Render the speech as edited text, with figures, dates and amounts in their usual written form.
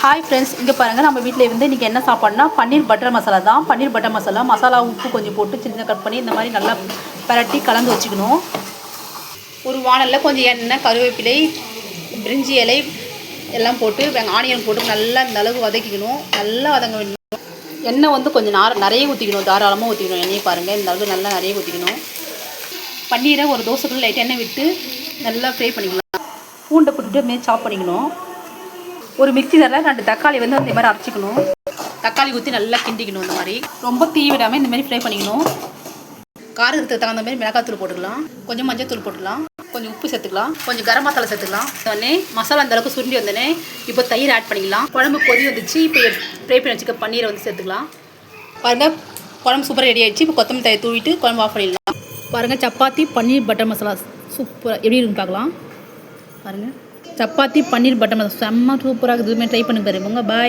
Hi friends, இங்கே பாருங்கள். நம்ம வீட்டில் வந்து இன்றைக்கி என்ன சாப்பாடுனா பன்னீர் பட்டர் மசாலா தான். பன்னீர் பட்டர் மசாலா உப்பு கொஞ்சம் போட்டு சின்ன கட் பண்ணி இந்த மாதிரி நல்லா பரட்டி கலந்து வச்சுக்கணும். ஒரு வானலில் கொஞ்சம் எண்ணெய், கருவேப்பிலை, பிரிஞ்சி இலை எல்லாம் போட்டு ஆனியன் போட்டு நல்லா இந்த அளவு வதக்கிக்கணும். நல்லா வதங்க வேணும். எண்ணெய் வந்து கொஞ்சம் நிறைய ஊற்றிக்கணும், தாராளமாக ஊற்றிக்கணும். எண்ணெயை பாருங்கள், இந்த அளவு நல்லா நிறைய ஊற்றிக்கணும். பன்னீரை ஒரு தோசைக்குள்ள லைட் எண்ணெய் விட்டு நல்லா ஃப்ரை பண்ணிக்கலாம். பூண்டை போட்டுட்டு மேலே சாப் பண்ணிக்கணும். ஒரு மிக்சி ஜாரில் 2 தக்காளி வந்து இந்த மாதிரி அரைச்சிக்கணும். தக்காளி ஊற்றி நல்லா கிண்டிக்கணும். இந்த மாதிரி ரொம்ப தீ விடாமல் இந்த மாதிரி ஃப்ரை பண்ணிக்கணும். காரத்துக்கு தகுந்த மாதிரி மிளகாத்தூள் போட்டுக்கலாம், கொஞ்சம் மஞ்சள் தூள் போட்டுக்கலாம், கொஞ்சம் உப்பு சேர்த்துக்கலாம், கொஞ்சம் கரம் மசாலா சேர்த்துக்கலாம். உடனே மசாலா அந்த அளவுக்கு சுருண்டி வந்தோடனே இப்போ தயிர் ஆட் பண்ணிக்கலாம். குழம்பு கொதி வந்துச்சு. இப்போ ஃப்ரை பண்ணி வச்சுக்க பன்னீரை வந்து சேர்த்துக்கலாம். பாருங்கள், குழம்பு சூப்பராக ரெடி ஆகிடுச்சு. இப்போ கொத்தமல்லி தயிர் தூவிட்டு குழம்பு ஆஃப் பண்ணிடலாம். பாருங்கள், சப்பாத்தி பன்னீர் பட்டர் மசாலா சூப்பராக எப்படி இருக்குன்னு பார்க்கலாம். பாருங்கள், சப்பாத்தி பன்னீர் பட்டர் மசாலா செம்ம சூப்பராக இருக்குது. ட்ரை பண்ணி பாருங்க. பாய்.